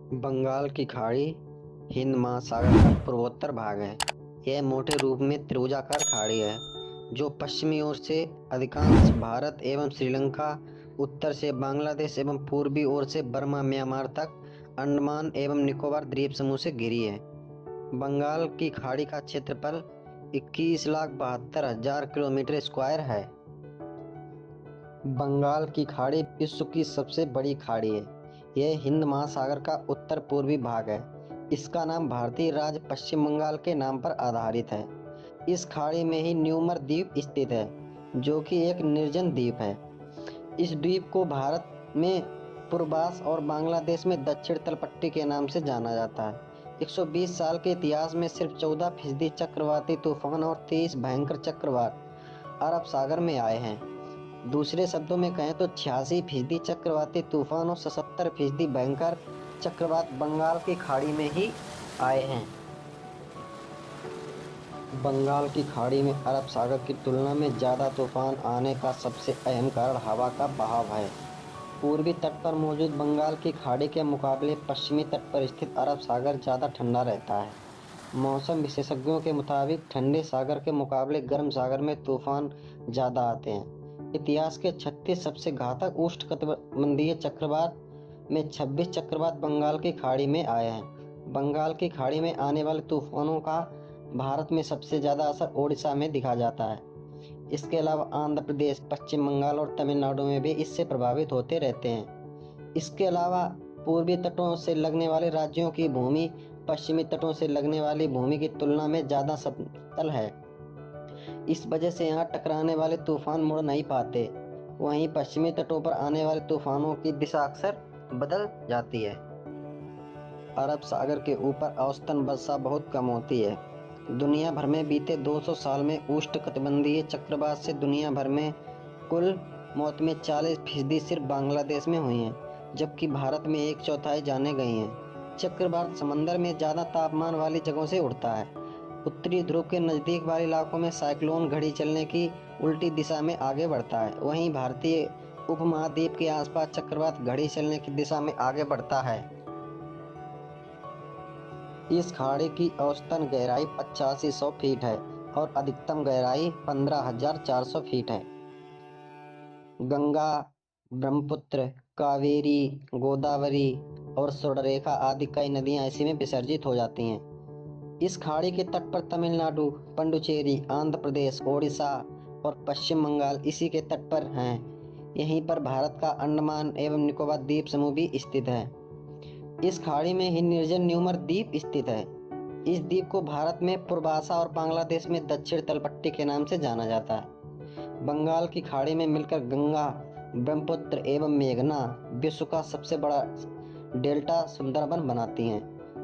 बंगाल की खाड़ी हिंद महासागर का पूर्वोत्तर भाग है। यह मोटे रूप में त्रिभुजाकार खाड़ी है जो पश्चिमी ओर से अधिकांश भारत एवं श्रीलंका, उत्तर से बांग्लादेश एवं पूर्वी ओर से बर्मा म्यांमार तक अंडमान एवं निकोबार द्वीप समूह से घिरी है। बंगाल की खाड़ी का क्षेत्रफल 21,72,000 किलोमीटर स्क्वायर है। बंगाल की खाड़ी विश्व की सबसे बड़ी खाड़ी है। यह हिंद महासागर का उत्तर पूर्वी भाग है। इसका नाम भारतीय राज्य पश्चिम बंगाल के नाम पर आधारित है। इस खाड़ी में ही न्यूमर द्वीप स्थित है, जो कि एक निर्जन द्वीप है। इस द्वीप को भारत में पूर्वास और बांग्लादेश में दक्षिण तलपट्टी के नाम से जाना जाता है। 120 साल के इतिहास में सिर्फ 14% चक्रवाती तूफान और 23 भयंकर चक्रवात अरब सागर में आए हैं। दूसरे शब्दों में कहें तो 86% चक्रवाती तूफान और 77% भयंकर चक्रवात बंगाल की खाड़ी में ही आए हैं। बंगाल की खाड़ी में अरब सागर की तुलना में ज़्यादा तूफान आने का सबसे अहम कारण हवा का बहाव है। पूर्वी तट पर मौजूद बंगाल की खाड़ी के मुकाबले पश्चिमी तट पर स्थित अरब सागर ज़्यादा ठंडा रहता है। मौसम विशेषज्ञों के मुताबिक ठंडे सागर के मुकाबले गर्म सागर में तूफान ज़्यादा आते हैं। इतिहास के 36 सबसे घातक उष्णकटिबंधीय चक्रवात में 26 चक्रवात बंगाल की खाड़ी में आए हैं। बंगाल की खाड़ी में आने वाले तूफानों का भारत में सबसे ज़्यादा असर ओडिशा में दिखा जाता है। इसके अलावा आंध्र प्रदेश, पश्चिम बंगाल और तमिलनाडु में भी इससे प्रभावित होते रहते हैं। इसके अलावा पूर्वी तटों से लगने वाले राज्यों की भूमि पश्चिमी तटों से लगने वाली भूमि की तुलना में ज़्यादा समतल है। इस वजह से यहाँ टकराने वाले तूफान मुड़ नहीं पाते। वहीं पश्चिमी तटों पर आने वाले तूफानों की दिशा अक्सर बदल जाती है। अरब सागर के ऊपर औसतन वर्षा बहुत कम होती है। दुनिया भर में बीते 200 साल में उष्णकटिबंधीय चक्रवात से दुनिया भर में कुल मौत में 40% सिर्फ बांग्लादेश में हुई हैं, जबकि भारत में 1/4 जाने गई हैं। चक्रवात समंदर में ज़्यादा तापमान वाली जगहों से उड़ता है। उत्तरी ध्रुव के नज़दीक वाले इलाकों में साइक्लोन घड़ी चलने की उल्टी दिशा में आगे बढ़ता है। वहीं भारतीय उपमहाद्वीप के आसपास चक्रवात घड़ी चलने की दिशा में आगे बढ़ता है। इस खाड़ी की औसतन गहराई 8500 फीट है और अधिकतम गहराई 15,400 फीट है। गंगा, ब्रह्मपुत्र, कावेरी, गोदावरी और स्वर्णरेखा आदि कई नदियां इसी में विसर्जित हो जाती हैं। इस खाड़ी के तट पर तमिलनाडु, पुडुचेरी, आंध्र प्रदेश, ओडिशा और पश्चिम बंगाल इसी के तट पर हैं। यहीं पर भारत का अंडमान एवं निकोबार द्वीप समूह भी स्थित है। इस खाड़ी में ही निर्जन न्यूमर द्वीप स्थित है। इस द्वीप को भारत में पूर्वासा और बांग्लादेश में दक्षिण तलपट्टी के नाम से जाना जाता है। बंगाल की खाड़ी में मिलकर गंगा, ब्रह्मपुत्र एवं मेघना विश्व का सबसे बड़ा डेल्टा सुंदरबन बनाती हैं,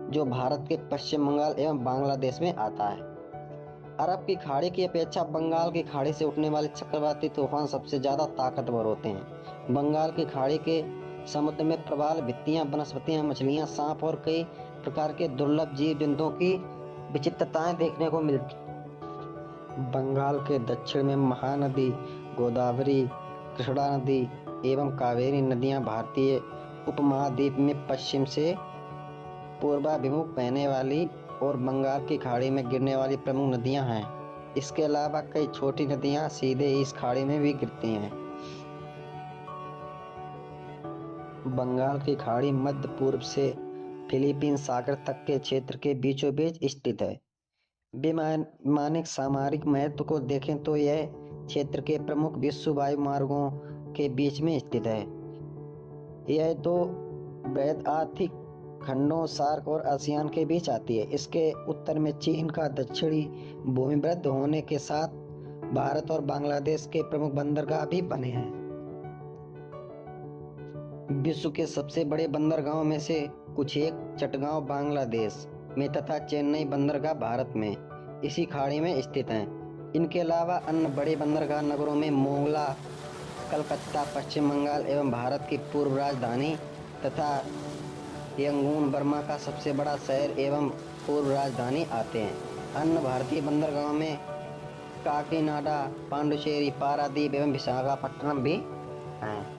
जो भारत के पश्चिम बंगाल एवं बांग्लादेश में आता है। अरब की खाड़ी की अपेक्षा बंगाल की खाड़ी से उठने वाले चक्रवाती तूफान सबसे ज्यादा ताकतवर होते हैं। बंगाल की खाड़ी के समुद्र में प्रवाल भित्तियां, वनस्पतियां, मछलियां, सांप और कई प्रकार के दुर्लभ जीव जंतुओं की विचित्रताएं देखने को मिलती। बंगाल के दक्षिण में महानदी, गोदावरी, कृष्णा नदी एवं कावेरी नदियां भारतीय उपमहाद्वीप में पश्चिम से पूर्वाभिमुख बहने वाली और बंगाल की खाड़ी में गिरने वाली प्रमुख नदियां हैं। इसके अलावा कई छोटी नदियां सीधे इस खाड़ी में भी गिरती हैं। बंगाल की खाड़ी मध्य पूर्व से फिलीपीन सागर तक के क्षेत्र के बीचों बीच स्थित है। वैमानिक सामरिक महत्व को देखें तो यह क्षेत्र के प्रमुख विश्व वायु मार्गों के बीच में स्थित है। यह दो वृहद आर्थिक खंडों सार्क और आसियान के बीच आती है। इसके उत्तर में चीन का दक्षिणी भूमिवृत्त होने के साथ भारत और बांग्लादेश के प्रमुख बंदरगाह भी बने हैं। विश्व के सबसे बड़े बंदरगाहों में से कुछ एक चटगांव बांग्लादेश में तथा चेन्नई बंदरगाह भारत में इसी खाड़ी में स्थित हैं। इनके अलावा अन्य बड़े बंदरगाह नगरों में मोंगला, कलकत्ता, पश्चिम बंगाल एवं भारत की पूर्व राजधानी तथा यंगून बर्मा का सबसे बड़ा शहर एवं पूर्व राजधानी आते हैं। अन्य भारतीय बंदरगाहों में काकीनाडा, पांडुचेरी, पारादीप एवं विशाखापट्टनम भी हैं।